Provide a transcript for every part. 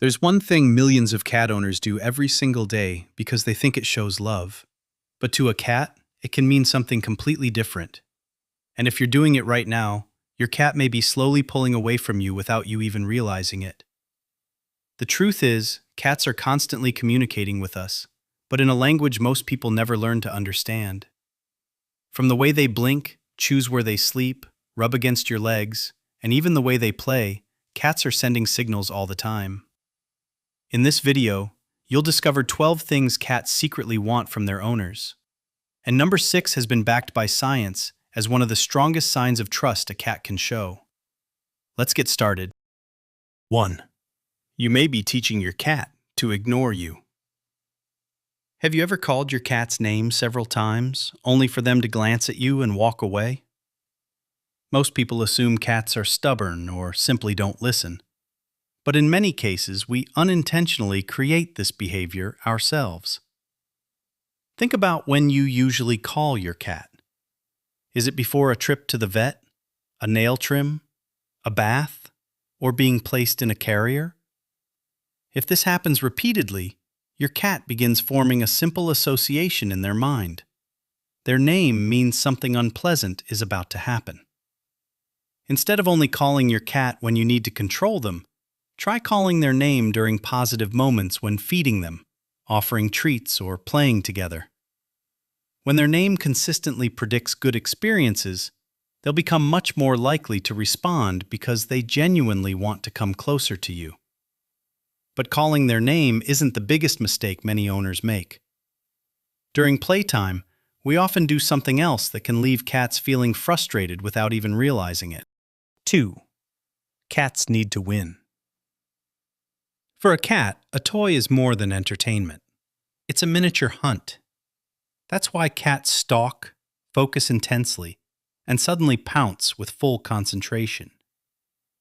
There's one thing millions of cat owners do every single day because they think it shows love. But to a cat, it can mean something completely different. And if you're doing it right now, your cat may be slowly pulling away from you without you even realizing it. The truth is, cats are constantly communicating with us, but in a language most people never learn to understand. From the way they blink, choose where they sleep, rub against your legs, and even the way they play, cats are sending signals all the time. In this video, you'll discover 12 things cats secretly want from their owners. And number 6 has been backed by science as one of the strongest signs of trust a cat can show. Let's get started. 1. You may be teaching your cat to ignore you. Have you ever called your cat's name several times, only for them to glance at you and walk away? Most people assume cats are stubborn or simply don't listen. But in many cases, we unintentionally create this behavior ourselves. Think about when you usually call your cat. Is it before a trip to the vet, a nail trim, a bath, or being placed in a carrier? If this happens repeatedly, your cat begins forming a simple association in their mind. Their name means something unpleasant is about to happen. Instead of only calling your cat when you need to control them, try calling their name during positive moments when feeding them, offering treats, or playing together. When their name consistently predicts good experiences, they'll become much more likely to respond because they genuinely want to come closer to you. But calling their name isn't the biggest mistake many owners make. During playtime, we often do something else that can leave cats feeling frustrated without even realizing it. 2. Cats need to win. For a cat, a toy is more than entertainment. It's a miniature hunt. That's why cats stalk, focus intensely, and suddenly pounce with full concentration.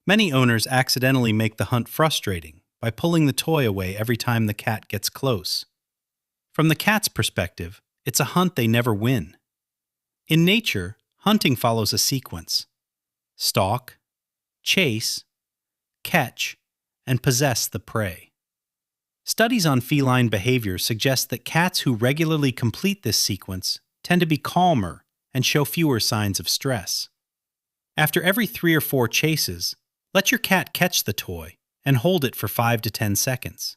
Many owners accidentally make the hunt frustrating by pulling the toy away every time the cat gets close. From the cat's perspective, it's a hunt they never win. In nature, hunting follows a sequence: stalk, chase, catch, and possess the prey. Studies on feline behavior suggest that cats who regularly complete this sequence tend to be calmer and show fewer signs of stress. After every 3 or 4 chases, let your cat catch the toy and hold it for 5 to 10 seconds.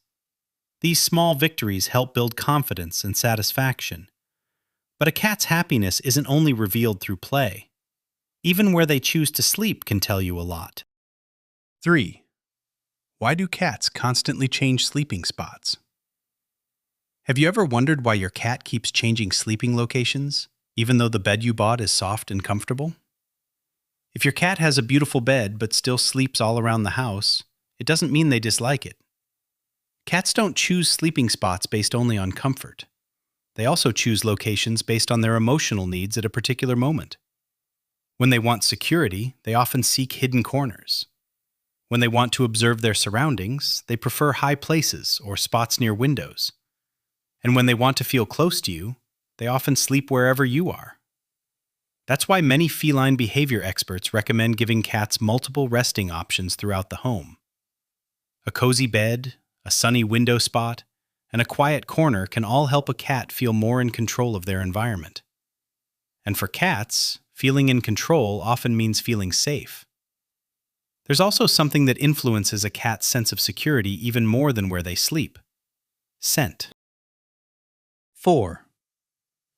These small victories help build confidence and satisfaction. But a cat's happiness isn't only revealed through play. Even where they choose to sleep can tell you a lot. 3. Why do cats constantly change sleeping spots? Have you ever wondered why your cat keeps changing sleeping locations, even though the bed you bought is soft and comfortable? If your cat has a beautiful bed but still sleeps all around the house, it doesn't mean they dislike it. Cats don't choose sleeping spots based only on comfort. They also choose locations based on their emotional needs at a particular moment. When they want security, they often seek hidden corners. When they want to observe their surroundings, they prefer high places or spots near windows. And when they want to feel close to you, they often sleep wherever you are. That's why many feline behavior experts recommend giving cats multiple resting options throughout the home. A cozy bed, a sunny window spot, and a quiet corner can all help a cat feel more in control of their environment. And for cats, feeling in control often means feeling safe. There's also something that influences a cat's sense of security even more than where they sleep: scent. 4.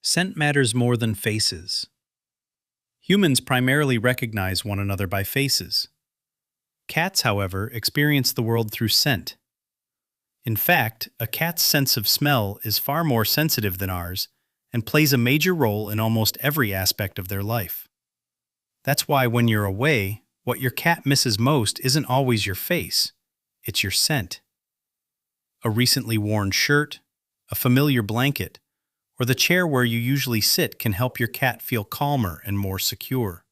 Scent matters more than faces. Humans primarily recognize one another by faces. Cats, however, experience the world through scent. In fact, a cat's sense of smell is far more sensitive than ours and plays a major role in almost every aspect of their life. That's why when you're away, what your cat misses most isn't always your face, it's your scent. A recently worn shirt, a familiar blanket, or the chair where you usually sit can help your cat feel calmer and more secure.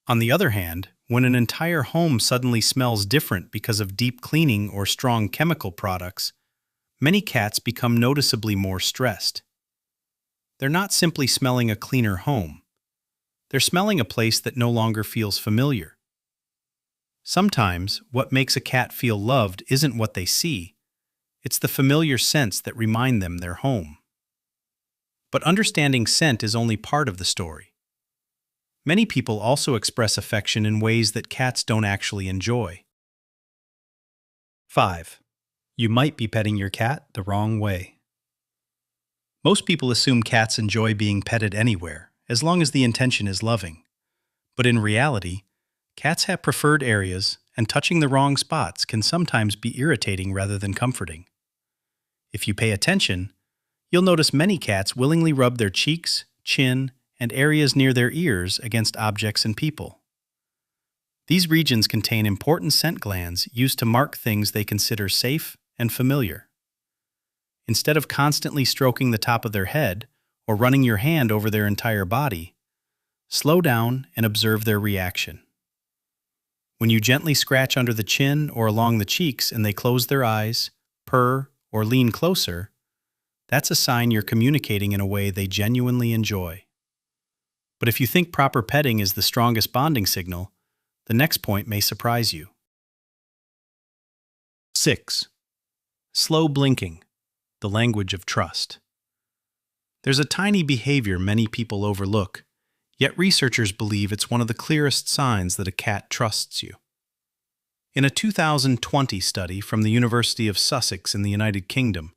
On the other hand, when an entire home suddenly smells different because of deep cleaning or strong chemical products, many cats become noticeably more stressed. They're not simply smelling a cleaner home. They're smelling a place that no longer feels familiar. Sometimes, what makes a cat feel loved isn't what they see, it's the familiar scents that remind them they're home. But understanding scent is only part of the story. Many people also express affection in ways that cats don't actually enjoy. 5. You might be petting your cat the wrong way. Most people assume cats enjoy being petted anywhere, as long as the intention is loving. But in reality, cats have preferred areas, and touching the wrong spots can sometimes be irritating rather than comforting. If you pay attention, you'll notice many cats willingly rub their cheeks, chin, and areas near their ears against objects and people. These regions contain important scent glands used to mark things they consider safe and familiar. Instead of constantly stroking the top of their head or running your hand over their entire body, slow down and observe their reaction. When you gently scratch under the chin or along the cheeks and they close their eyes, purr, or lean closer, that's a sign you're communicating in a way they genuinely enjoy. But if you think proper petting is the strongest bonding signal, the next point may surprise you. 6. Slow blinking, the language of trust. There's a tiny behavior many people overlook, yet researchers believe it's one of the clearest signs that a cat trusts you. In a 2020 study from the University of Sussex in the United Kingdom,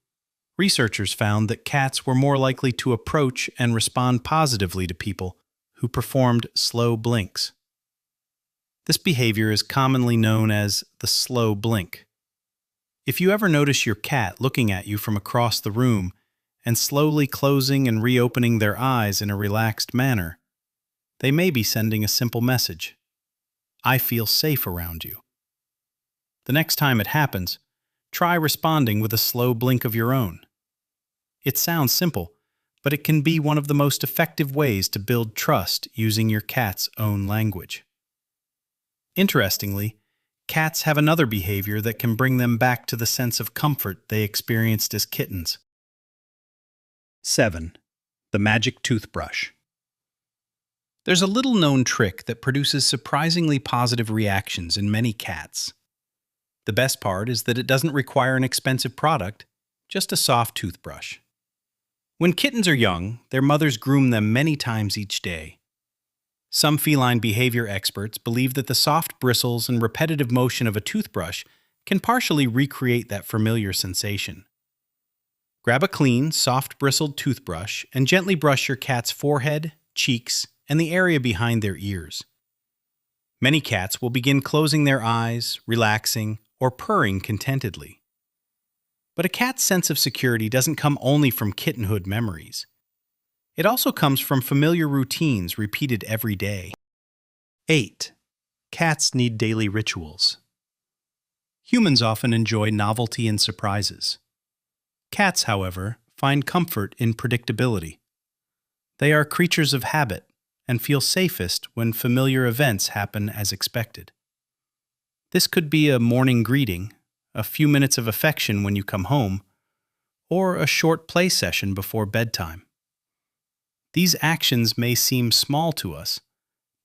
researchers found that cats were more likely to approach and respond positively to people who performed slow blinks. This behavior is commonly known as the slow blink. If you ever notice your cat looking at you from across the room and slowly closing and reopening their eyes in a relaxed manner, they may be sending a simple message: I feel safe around you. The next time it happens, try responding with a slow blink of your own. It sounds simple, but it can be one of the most effective ways to build trust using your cat's own language. Interestingly, cats have another behavior that can bring them back to the sense of comfort they experienced as kittens. 7. The Magic Toothbrush. There's a little-known trick that produces surprisingly positive reactions in many cats. The best part is that it doesn't require an expensive product, just a soft toothbrush. When kittens are young, their mothers groom them many times each day. Some feline behavior experts believe that the soft bristles and repetitive motion of a toothbrush can partially recreate that familiar sensation. Grab a clean, soft-bristled toothbrush and gently brush your cat's forehead, cheeks, and the area behind their ears. Many cats will begin closing their eyes, relaxing, or purring contentedly. But a cat's sense of security doesn't come only from kittenhood memories. It also comes from familiar routines repeated every day. 8. Cats need daily rituals. Humans often enjoy novelty and surprises. Cats, however, find comfort in predictability. They are creatures of habit and feel safest when familiar events happen as expected. This could be a morning greeting, a few minutes of affection when you come home, or a short play session before bedtime. These actions may seem small to us,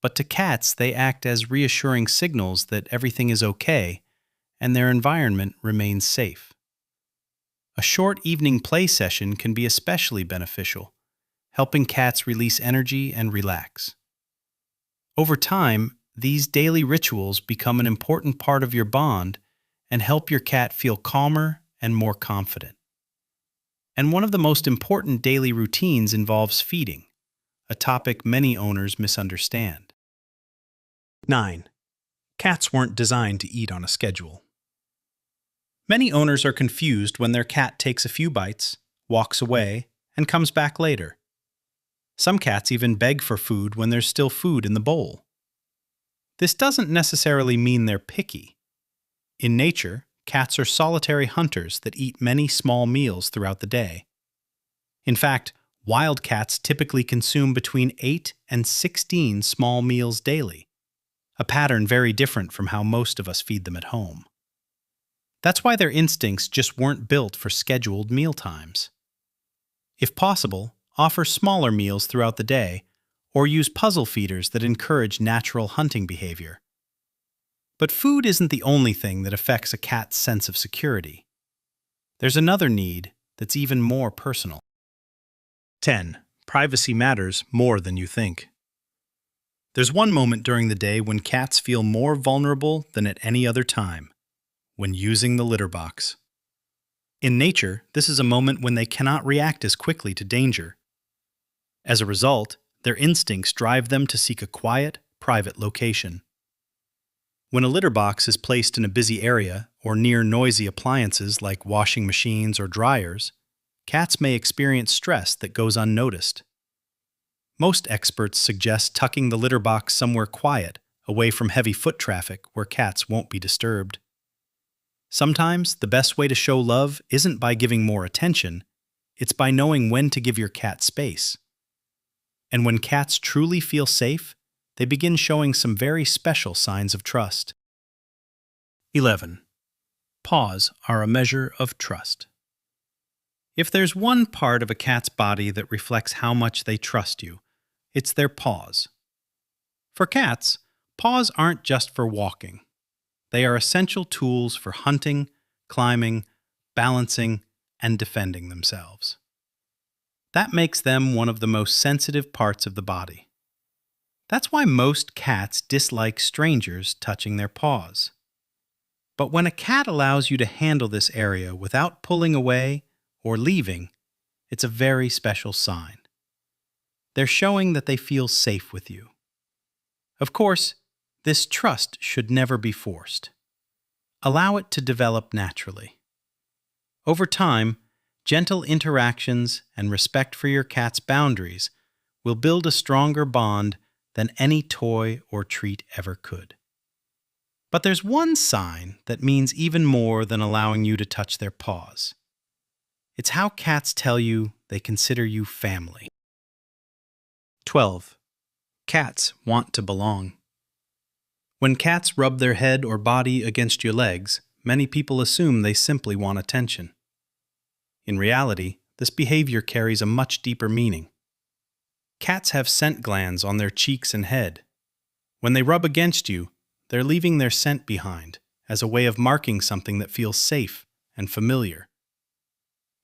but to cats they act as reassuring signals that everything is okay and their environment remains safe. A short evening play session can be especially beneficial, helping cats release energy and relax. Over time, these daily rituals become an important part of your bond and help your cat feel calmer and more confident. And one of the most important daily routines involves feeding, a topic many owners misunderstand. 9. Cats weren't designed to eat on a schedule. Many owners are confused when their cat takes a few bites, walks away, and comes back later. Some cats even beg for food when there's still food in the bowl. This doesn't necessarily mean they're picky. In nature, cats are solitary hunters that eat many small meals throughout the day. In fact, wild cats typically consume between 8 and 16 small meals daily, a pattern very different from how most of us feed them at home. That's why their instincts just weren't built for scheduled meal times. If possible, offer smaller meals throughout the day, or use puzzle feeders that encourage natural hunting behavior. But food isn't the only thing that affects a cat's sense of security. There's another need that's even more personal. 10. Privacy matters more than you think. There's one moment during the day when cats feel more vulnerable than at any other time: when using the litter box. In nature, this is a moment when they cannot react as quickly to danger. As a result, their instincts drive them to seek a quiet, private location. When a litter box is placed in a busy area or near noisy appliances like washing machines or dryers, cats may experience stress that goes unnoticed. Most experts suggest tucking the litter box somewhere quiet, away from heavy foot traffic where cats won't be disturbed. Sometimes the best way to show love isn't by giving more attention, it's by knowing when to give your cat space. And when cats truly feel safe, they begin showing some very special signs of trust. 11. Paws are a measure of trust. If there's one part of a cat's body that reflects how much they trust you, it's their paws. For cats, paws aren't just for walking. They are essential tools for hunting, climbing, balancing, and defending themselves. That makes them one of the most sensitive parts of the body. That's why most cats dislike strangers touching their paws. But when a cat allows you to handle this area without pulling away or leaving, it's a very special sign. They're showing that they feel safe with you. Of course, this trust should never be forced. Allow it to develop naturally. Over time, gentle interactions and respect for your cat's boundaries will build a stronger bond than any toy or treat ever could. But there's one sign that means even more than allowing you to touch their paws. It's how cats tell you they consider you family. 12. Cats want to belong. When cats rub their head or body against your legs, many people assume they simply want attention. In reality, this behavior carries a much deeper meaning. Cats have scent glands on their cheeks and head. When they rub against you, they're leaving their scent behind as a way of marking something that feels safe and familiar.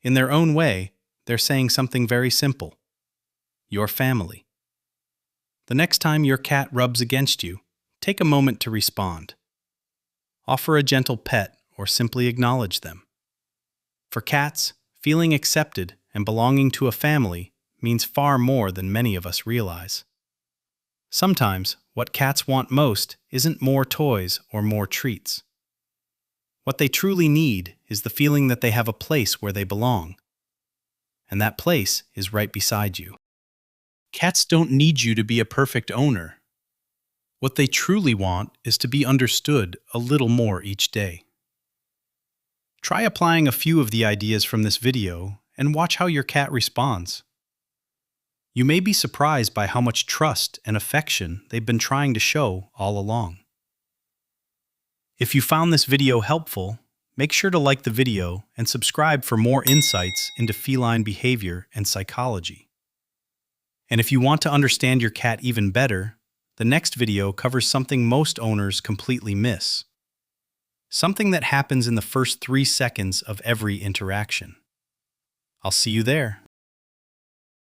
In their own way, they're saying something very simple: you're family. The next time your cat rubs against you, take a moment to respond. Offer a gentle pet or simply acknowledge them. For cats, feeling accepted and belonging to a family means far more than many of us realize. Sometimes, what cats want most isn't more toys or more treats. What they truly need is the feeling that they have a place where they belong. And that place is right beside you. Cats don't need you to be a perfect owner. What they truly want is to be understood a little more each day. Try applying a few of the ideas from this video and watch how your cat responds. You may be surprised by how much trust and affection they've been trying to show all along. If you found this video helpful, make sure to like the video and subscribe for more insights into feline behavior and psychology. And if you want to understand your cat even better, the next video covers something most owners completely miss. Something that happens in the first 3 seconds of every interaction. I'll see you there.